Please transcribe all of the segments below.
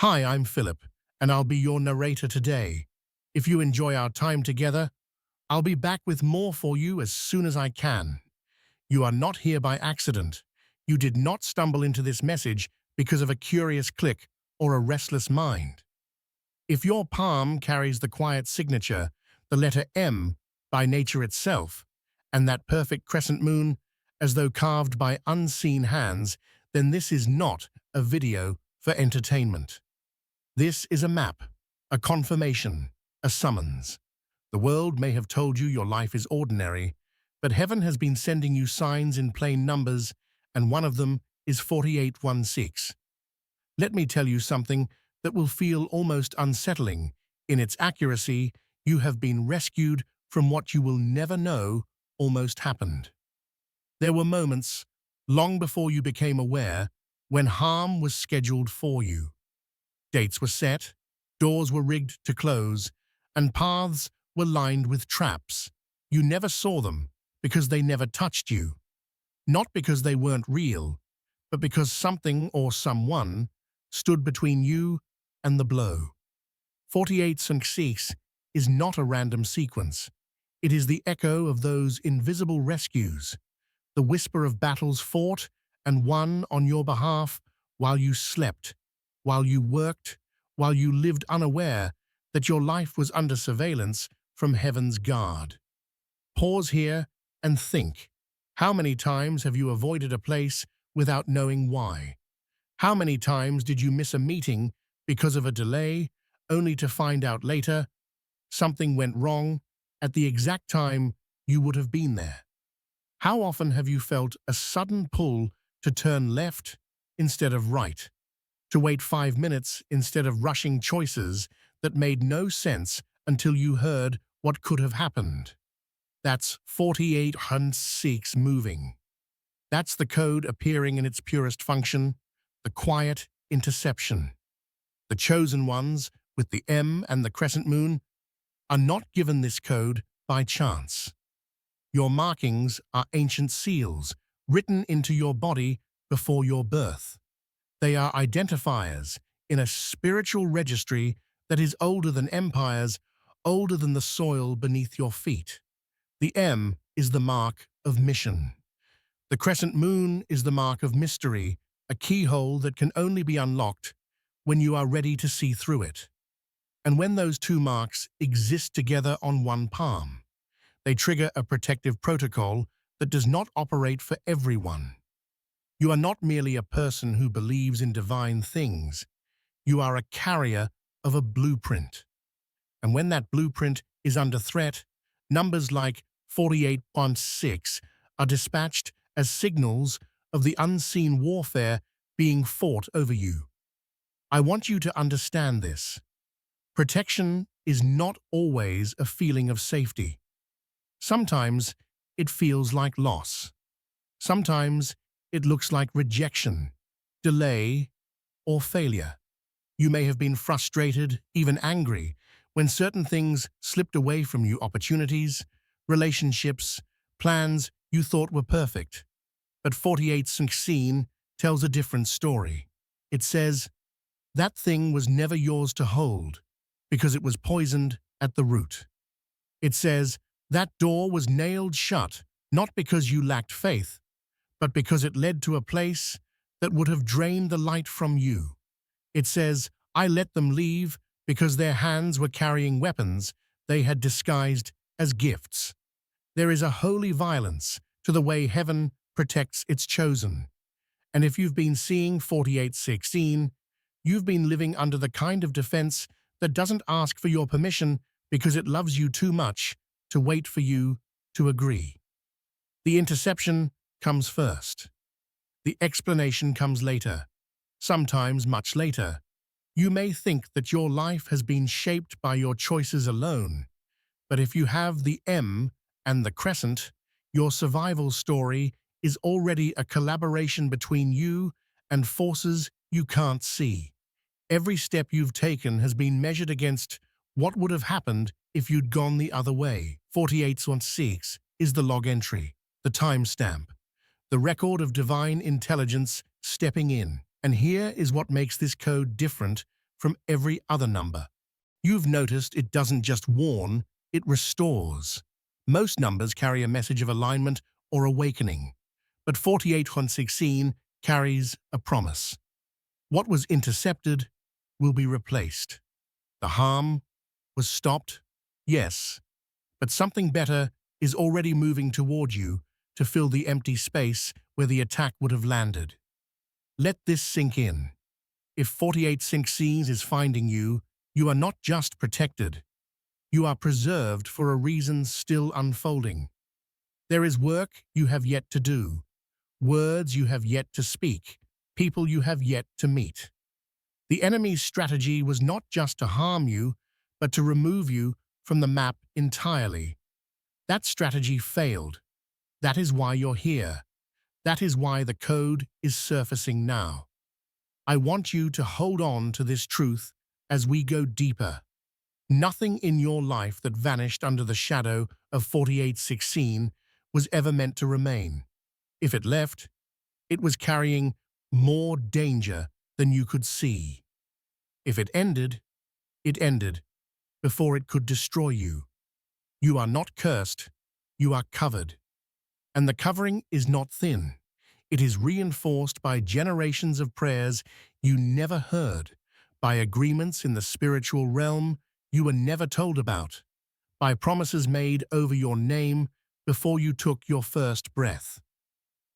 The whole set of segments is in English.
Hi, I'm Philip, and I'll be your narrator today. If you enjoy our time together, I'll be back with more for you as soon as I can. You are not here by accident. You did not stumble into this message because of a curious click or a restless mind. If your palm carries the quiet signature, the letter M by nature itself, and that perfect crescent moon as though carved by unseen hands, then this is not a video for entertainment. This is a map, a confirmation, a summons. The world may have told you your life is ordinary, but heaven has been sending you signs in plain numbers, and one of them is 4816. Let me tell you something that will feel almost unsettling. In its accuracy, you have been rescued from what you will never know almost happened. There were moments, long before you became aware, when harm was scheduled for you. Dates were set, doors were rigged to close, and paths were lined with traps. You never saw them because they never touched you. Not because they weren't real, but because something or someone stood between you and the blow. 48 is not a random sequence. It is the echo of those invisible rescues, the whisper of battles fought and won on your behalf while you slept, while you worked, while you lived unaware that your life was under surveillance from heaven's guard. Pause here and think. How many times have you avoided a place without knowing why? How many times did you miss a meeting because of a delay, only to find out later something went wrong at the exact time you would have been there? How often have you felt a sudden pull to turn left instead of right, to wait 5 minutes instead of rushing choices that made no sense until you heard what could have happened? That's 4816 moving. That's the code appearing in its purest function, the quiet interception. The chosen ones, with the M and the crescent moon, are not given this code by chance. Your markings are ancient seals written into your body before your birth. They are identifiers in a spiritual registry that is older than empires, older than the soil beneath your feet. The M is the mark of mission. The crescent moon is the mark of mystery, a keyhole that can only be unlocked when you are ready to see through it. And when those two marks exist together on one palm, they trigger a protective protocol that does not operate for everyone. You are not merely a person who believes in divine things. You are a carrier of a blueprint. And when that blueprint is under threat, numbers like 4816 are dispatched as signals of the unseen warfare being fought over you. I want you to understand this. Protection is not always a feeling of safety. Sometimes it feels like loss. Sometimes it looks like rejection, delay, or failure. You may have been frustrated, even angry, when certain things slipped away from you: opportunities, relationships, plans you thought were perfect. But 4816 tells a different story. It says, that thing was never yours to hold because it was poisoned at the root. It says, that door was nailed shut not because you lacked faith, but because it led to a place that would have drained the light from you. It says, I let them leave because their hands were carrying weapons they had disguised as gifts. There is a holy violence to the way heaven protects its chosen. And if you've been seeing 4816, you've been living under the kind of defense that doesn't ask for your permission because it loves you too much to wait for you to agree. The interception comes first. The explanation comes later, sometimes much later. You may think that your life has been shaped by your choices alone, but if you have the M and the crescent, your survival story is already a collaboration between you and forces you can't see. Every step you've taken has been measured against what would have happened if you'd gone the other way. 4816 is the log entry, the timestamp, the record of divine intelligence stepping in. And here is what makes this code different from every other number. You've noticed it doesn't just warn, it restores. Most numbers carry a message of alignment or awakening, but 4816 carries a promise. What was intercepted will be replaced. The harm was stopped, yes, but something better is already moving toward you to fill the empty space where the attack would have landed. Let this sink in. If 4816 is finding you, you are not just protected. You are preserved for a reason still unfolding. There is work you have yet to do, words you have yet to speak, people you have yet to meet. The enemy's strategy was not just to harm you, but to remove you from the map entirely. That strategy failed. That is why you're here. That is why the code is surfacing now. I want you to hold on to this truth as we go deeper. Nothing in your life that vanished under the shadow of 4816 was ever meant to remain. If it left, it was carrying more danger than you could see. If it ended before it could destroy you. You are not cursed, you are covered. And the covering is not thin. It is reinforced by generations of prayers you never heard, by agreements in the spiritual realm you were never told about, by promises made over your name before you took your first breath.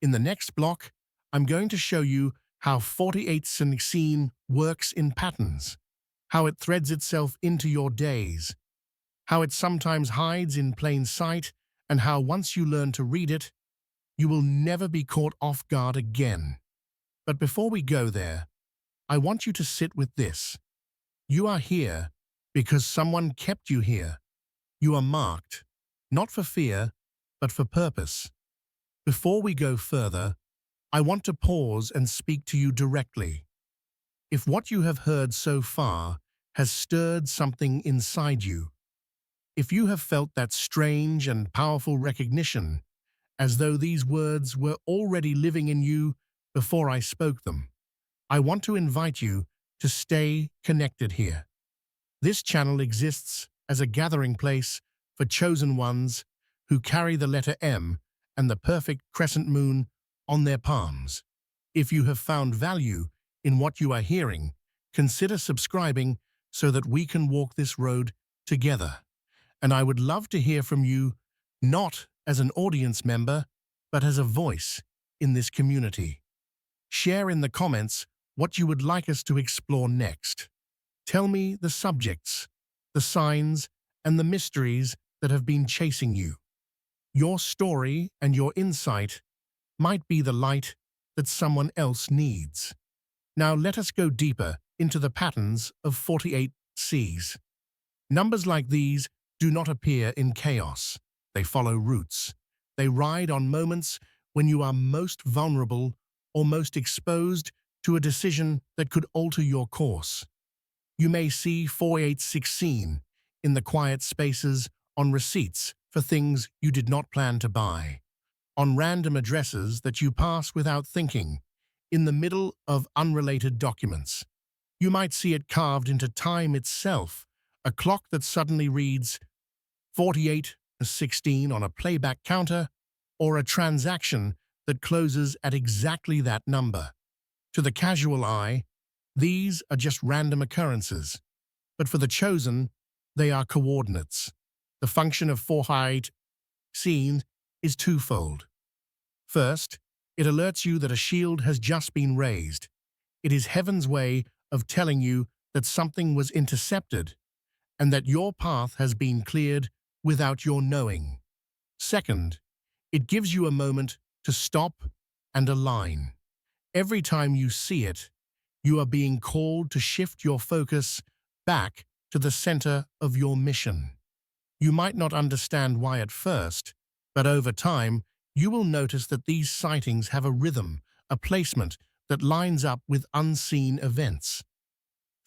In the next block, I'm going to show you how 4816 works in patterns, how it threads itself into your days, how it sometimes hides in plain sight, and how once you learn to read it, you will never be caught off guard again. But before we go there, I want you to sit with this. You are here because someone kept you here. You are marked, not for fear, but for purpose. Before we go further, I want to pause and speak to you directly. If what you have heard so far has stirred something inside you, if you have felt that strange and powerful recognition, as though these words were already living in you before I spoke them, I want to invite you to stay connected here. This channel exists as a gathering place for chosen ones who carry the letter M and the perfect crescent moon on their palms. If you have found value in what you are hearing, consider subscribing so that we can walk this road together. And I would love to hear from you, not as an audience member, but as a voice in this community. Share in the comments what you would like us to explore next. Tell me the subjects, the signs, and the mysteries that have been chasing you. Your story and your insight might be the light that someone else needs. Now let us go deeper into the patterns of 48 Cs. Numbers like these do not appear in chaos. They follow routes. They ride on moments when you are most vulnerable or most exposed to a decision that could alter your course. You may see 4816 in the quiet spaces on receipts for things you did not plan to buy, on random addresses that you pass without thinking, in the middle of unrelated documents. You might see it carved into time itself, a clock that suddenly reads 4816 on a playback counter, or a transaction that closes at exactly that number. To the casual eye, these are just random occurrences, but for the chosen, they are coordinates. The function of 4816 is twofold. First, it alerts you that a shield has just been raised. It is heaven's way of telling you that something was intercepted and that your path has been cleared without your knowing. Second, it gives you a moment to stop and align. Every time you see it, you are being called to shift your focus back to the center of your mission. You might not understand why at first, but over time, you will notice that these sightings have a rhythm, a placement that lines up with unseen events.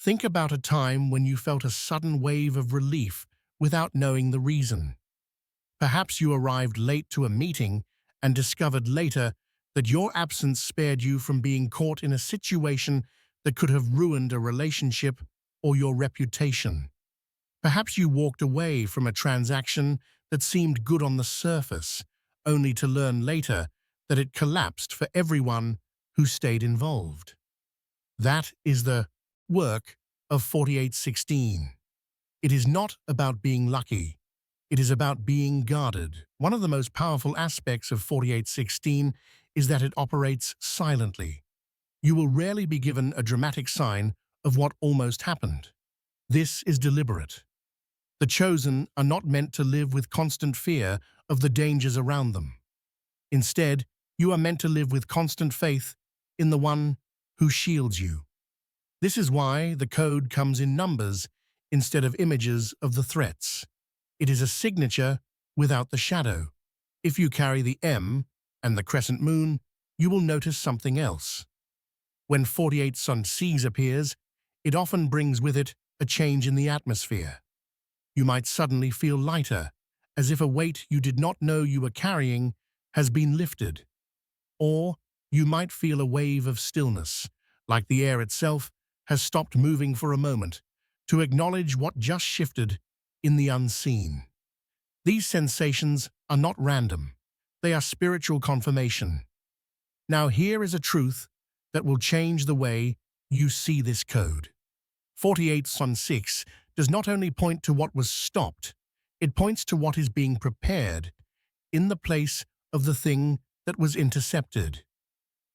Think about a time when you felt a sudden wave of relief without knowing the reason. Perhaps you arrived late to a meeting and discovered later that your absence spared you from being caught in a situation that could have ruined a relationship or your reputation. Perhaps you walked away from a transaction that seemed good on the surface, only to learn later that it collapsed for everyone who stayed involved. That is the work of 4816. It is not about being lucky. It is about being guarded. One of the most powerful aspects of 4816 is that it operates silently. You will rarely be given a dramatic sign of what almost happened. This is deliberate. The chosen are not meant to live with constant fear of the dangers around them. Instead, you are meant to live with constant faith in the one who shields you. This is why the code comes in numbers instead of images of the threats. It is a signature without the shadow. If you carry the M and the crescent moon, you will notice something else. When 48 Sun Seas appears, it often brings with it a change in the atmosphere. You might suddenly feel lighter, as if a weight you did not know you were carrying has been lifted. Or you might feel a wave of stillness, like the air itself has stopped moving for a moment, to acknowledge what just shifted in the unseen. These sensations are not random. They are spiritual confirmation. Now here is a truth that will change the way you see this code. 48 Sun 6 does not only point to what was stopped, it points to what is being prepared in the place of the thing that was intercepted.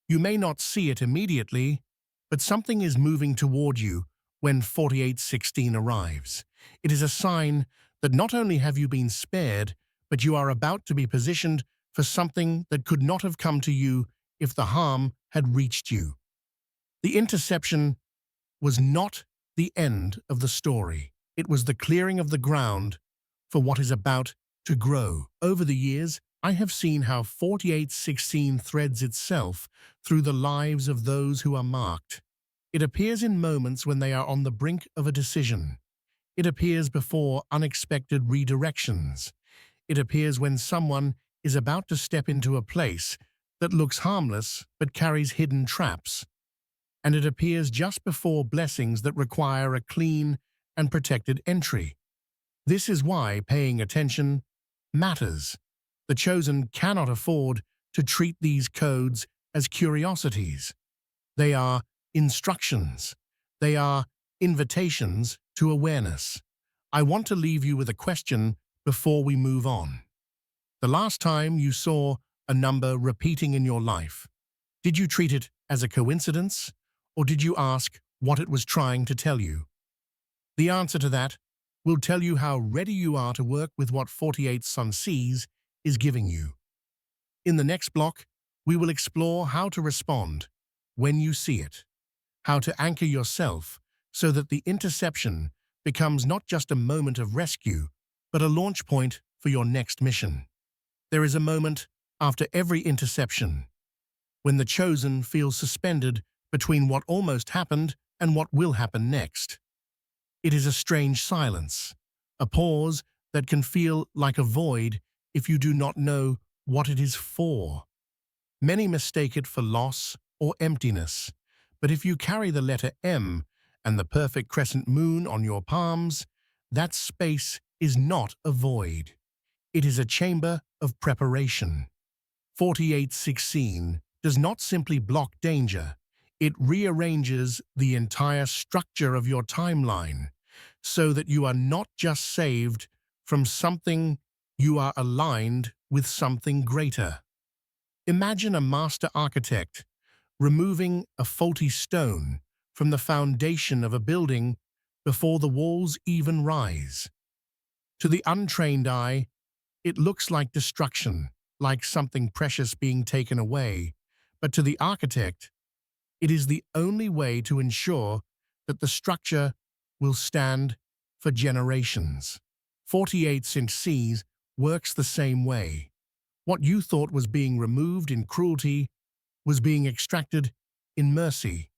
You may not see it immediately, but something is moving toward you when 4816 arrives. It is a sign that not only have you been spared, but you are about to be positioned for something that could not have come to you if the harm had reached you. The interception was not the end of the story. It was the clearing of the ground for what is about to grow. Over the years, I have seen how 4816 threads itself through the lives of those who are marked. It appears in moments when they are on the brink of a decision. It appears before unexpected redirections. It appears when someone is about to step into a place that looks harmless but carries hidden traps. And it appears just before blessings that require a clean and protected entry. This is why paying attention matters. The chosen cannot afford to treat these codes as curiosities. They are instructions. They are invitations to awareness. I want to leave you with a question before we move on. The last time you saw a number repeating in your life, did you treat it as a coincidence, or did you ask what it was trying to tell you? The answer to that will tell you how ready you are to work with what 48 Sun Seas is giving you. In the next block, we will explore how to respond when you see it, how to anchor yourself so that the interception becomes not just a moment of rescue, but a launch point for your next mission. There is a moment after every interception when the chosen feels suspended between what almost happened and what will happen next. It is a strange silence, a pause that can feel like a void if you do not know what it is for. Many mistake it for loss or emptiness, but if you carry the letter M and the perfect crescent moon on your palms, that space is not a void. It is a chamber of preparation. 4816 does not simply block danger, it rearranges the entire structure of your timeline so that you are not just saved from something, you are aligned with something greater. Imagine a master architect removing a faulty stone from the foundation of a building before the walls even rise. To the untrained eye, it looks like destruction, like something precious being taken away, but to the architect, it is the only way to ensure that the structure will stand for generations. 48 Seas works the same way. What you thought was being removed in cruelty was being extracted in mercy.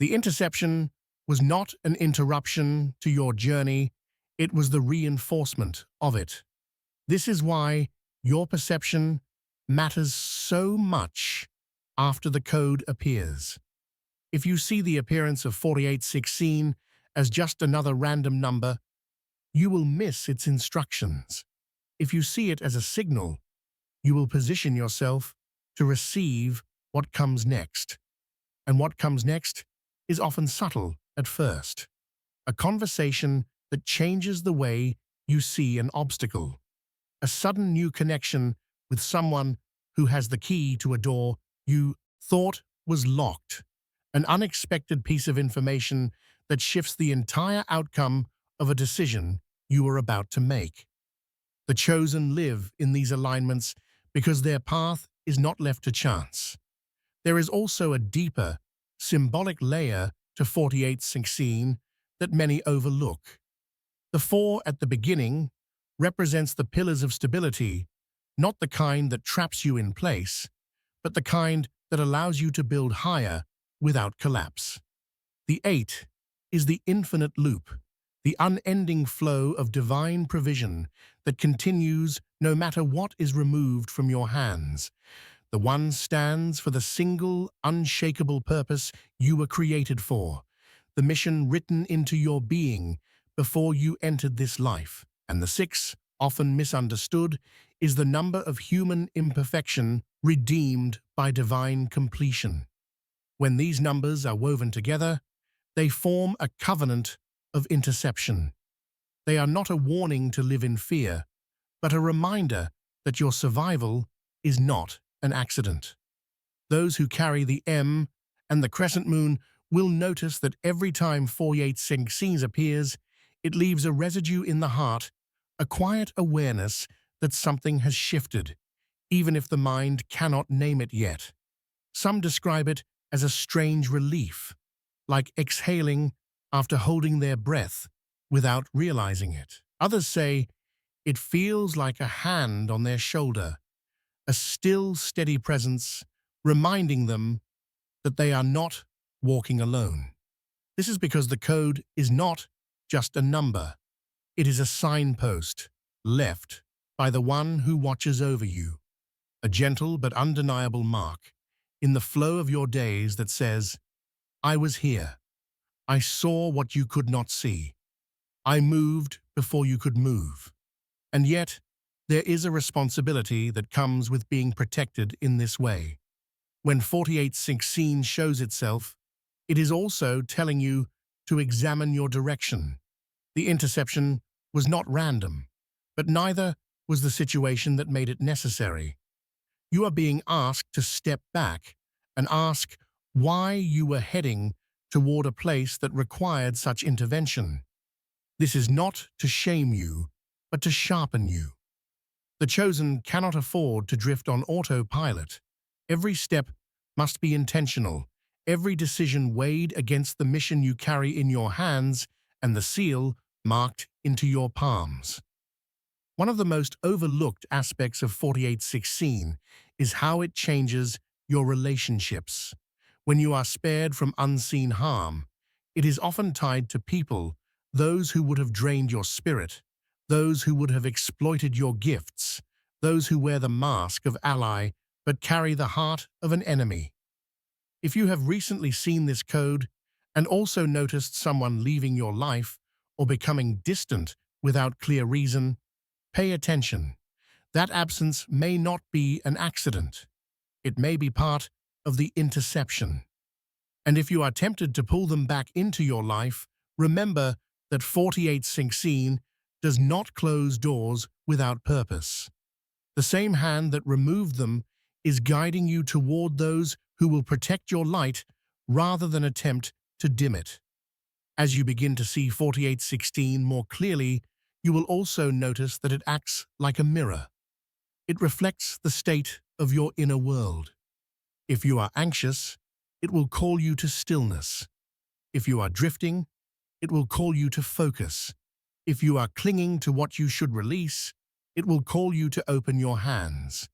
The interception was not an interruption to your journey, it was the reinforcement of it. This is why your perception matters so much after the code appears. If you see the appearance of 4816 as just another random number, you will miss its instructions. If you see it as a signal, you will position yourself to receive what comes next. And what comes next is often subtle at first. A conversation that changes the way you see an obstacle. A sudden new connection with someone who has the key to a door you thought was locked. An unexpected piece of information that shifts the entire outcome of a decision you are about to make. The chosen live in these alignments because their path is not left to chance. There is also a deeper, symbolic layer to 4816 that many overlook. The 4 at the beginning represents the pillars of stability, not the kind that traps you in place, but the kind that allows you to build higher without collapse. The 8 is the infinite loop, the unending flow of divine provision that continues no matter what is removed from your hands. The 1 stands for the single, unshakable purpose you were created for, the mission written into your being before you entered this life. And the 6, often misunderstood, is the number of human imperfection redeemed by divine completion. When these numbers are woven together, they form a covenant of interception. They are not a warning to live in fear, but a reminder that your survival is not an accident. Those who carry the M and the Crescent Moon will notice that every time 4816 appears, it leaves a residue in the heart, a quiet awareness that something has shifted, even if the mind cannot name it yet. Some describe it as a strange relief, like exhaling after holding their breath without realizing it. Others say it feels like a hand on their shoulder, a still, steady presence reminding them that they are not walking alone. This is because the code is not just a number. It is a signpost left by the one who watches over you, a gentle but undeniable mark in the flow of your days that says, "I was here. I saw what you could not see. I moved before you could move." And yet, there is a responsibility that comes with being protected in this way. When 4816 shows itself, it is also telling you to examine your direction. The interception was not random, but neither was the situation that made it necessary. You are being asked to step back and ask why you were heading toward a place that required such intervention. This is not to shame you, but to sharpen you. The chosen cannot afford to drift on autopilot. Every step must be intentional, every decision weighed against the mission you carry in your hands and the seal marked into your palms. One of the most overlooked aspects of 4816 is how it changes your relationships. When you are spared from unseen harm, it is often tied to people, those who would have drained your spirit, those who would have exploited your gifts, those who wear the mask of ally but carry the heart of an enemy. If you have recently seen this code and also noticed someone leaving your life or becoming distant without clear reason, pay attention. That absence may not be an accident. It may be part of the interception. And if you are tempted to pull them back into your life, remember that 4816 does not close doors without purpose. The same hand that removed them is guiding you toward those who will protect your light rather than attempt to dim it. As you begin to see 4816 more clearly, you will also notice that it acts like a mirror. It reflects the state of your inner world. If you are anxious, it will call you to stillness. If you are drifting, it will call you to focus. If you are clinging to what you should release, it will call you to open your hands.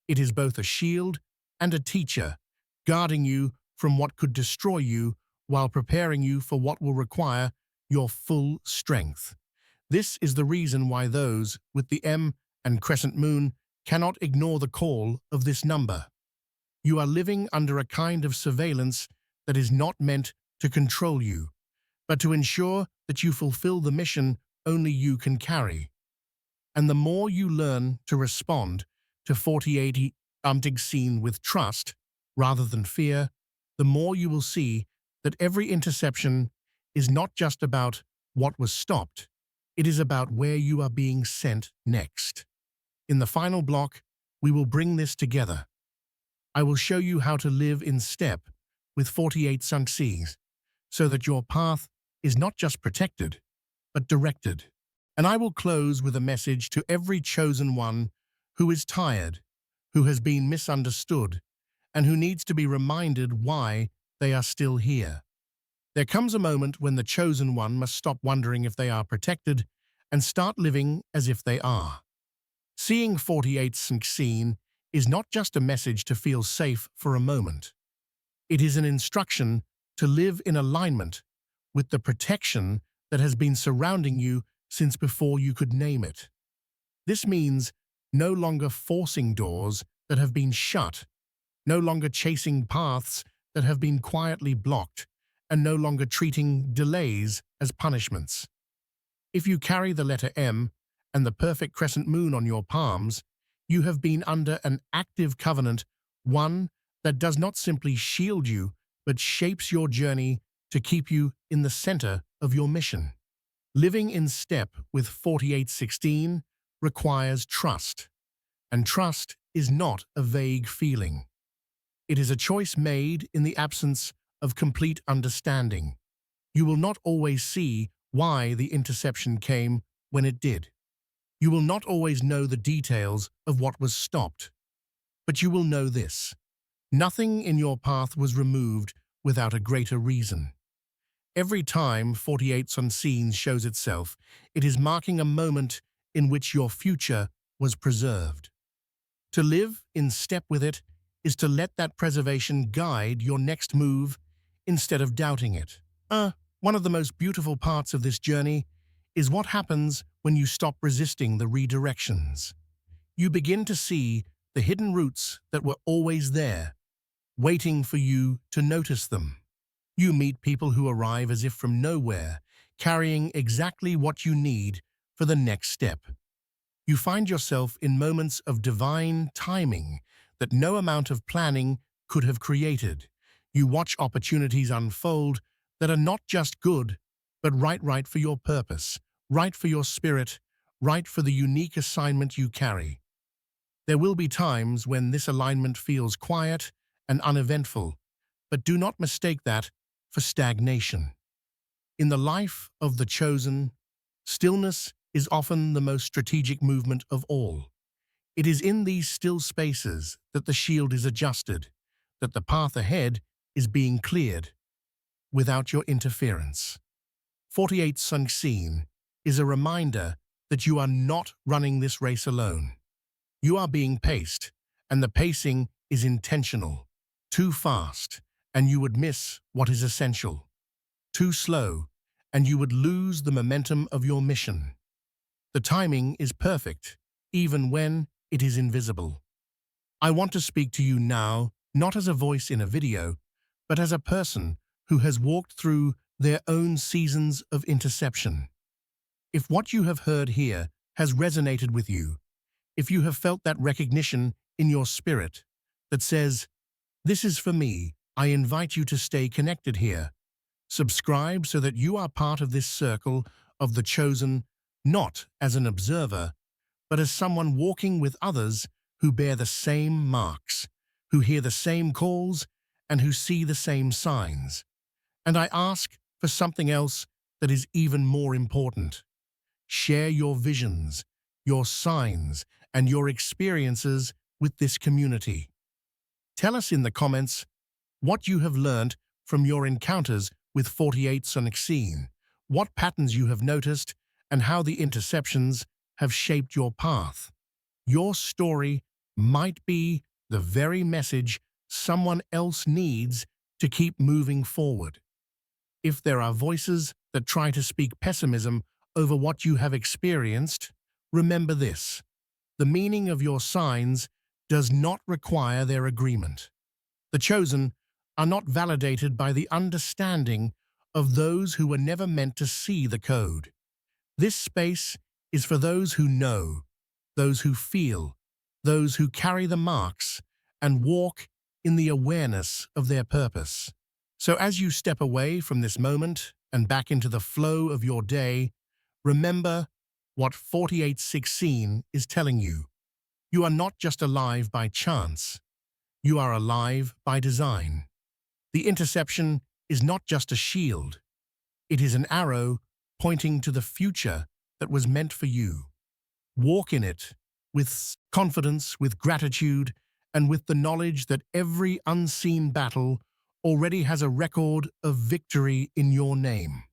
It is both a shield and a teacher, guarding you from what could destroy you while preparing you for what will require your full strength. This is the reason why those with the M and Crescent Moon cannot ignore the call of this number. You are living under a kind of surveillance that is not meant to control you, but to ensure that you fulfill the mission only you can carry. And the more you learn to respond to 48 scene with trust rather than fear, the more you will see that every interception is not just about what was stopped, it is about where you are being sent next. In the final block, we will bring this together. I will show you how to live in step with 48 sunk seas, so that your path is not just protected, but directed. And I will close with a message to every chosen one who is tired, who has been misunderstood, and who needs to be reminded why they are still here. There comes a moment when the chosen one must stop wondering if they are protected and start living as if they are. Seeing 48 scene is not just a message to feel safe for a moment. It is an instruction to live in alignment with the protection that has been surrounding you since before you could name it. This means no longer forcing doors that have been shut, no longer chasing paths that have been quietly blocked, and no longer treating delays as punishments. If you carry the letter M and the perfect crescent moon on your palms, you have been under an active covenant, one that does not simply shield you, but shapes your journey to keep you in the center of your mission. Living in step with 4816 requires trust, and trust is not a vague feeling. It is a choice made in the absence of complete understanding. You will not always see why the interception came when it did. You will not always know the details of what was stopped. But you will know this: nothing in your path was removed without a greater reason. Every time 48 Unseen shows itself, it is marking a moment in which your future was preserved. To live in step with it is to let that preservation guide your next move instead of doubting it. One of the most beautiful parts of this journey is what happens when you stop resisting the redirections. You begin to see the hidden routes that were always there, waiting for you to notice them. You meet people who arrive as if from nowhere, carrying exactly what you need for the next step. You find yourself in moments of divine timing that no amount of planning could have created. You watch opportunities unfold that are not just good, but right for your purpose, right for your spirit, right for the unique assignment you carry. There will be times when this alignment feels quiet and uneventful, but do not mistake that for stagnation. In the life of the chosen, stillness is often the most strategic movement of all. It is in these still spaces that the shield is adjusted, that the path ahead is being cleared, without your interference. 48 Unseen is a reminder that you are not running this race alone. You are being paced, and the pacing is intentional. Too fast, and you would miss what is essential. Too slow, and you would lose the momentum of your mission. The timing is perfect, even when it is invisible. I want to speak to you now, not as a voice in a video, but as a person who has walked through their own seasons of interception. If what you have heard here has resonated with you, if you have felt that recognition in your spirit that says, "This is for me," I invite you to stay connected here. Subscribe so that you are part of this circle of the chosen, not as an observer, but as someone walking with others who bear the same marks, who hear the same calls, and who see the same signs. And I ask for something else that is even more important. Share your visions, your signs, and your experiences with this community. Tell us in the comments what you have learned from your encounters with 48 Unseen, what patterns you have noticed, and how the interceptions have shaped your path. Your story might be the very message someone else needs to keep moving forward. If there are voices that try to speak pessimism over what you have experienced, remember this: the meaning of your signs does not require their agreement. The chosen are not validated by the understanding of those who were never meant to see the code. This space is for those who know, those who feel, those who carry the marks and walk in the awareness of their purpose. So as you step away from this moment and back into the flow of your day, remember what 4816 is telling you. You are not just alive by chance. You are alive by design. The interception is not just a shield. It is an arrow pointing to the future that was meant for you. Walk in it with confidence, with gratitude, and with the knowledge that every unseen battle already has a record of victory in your name.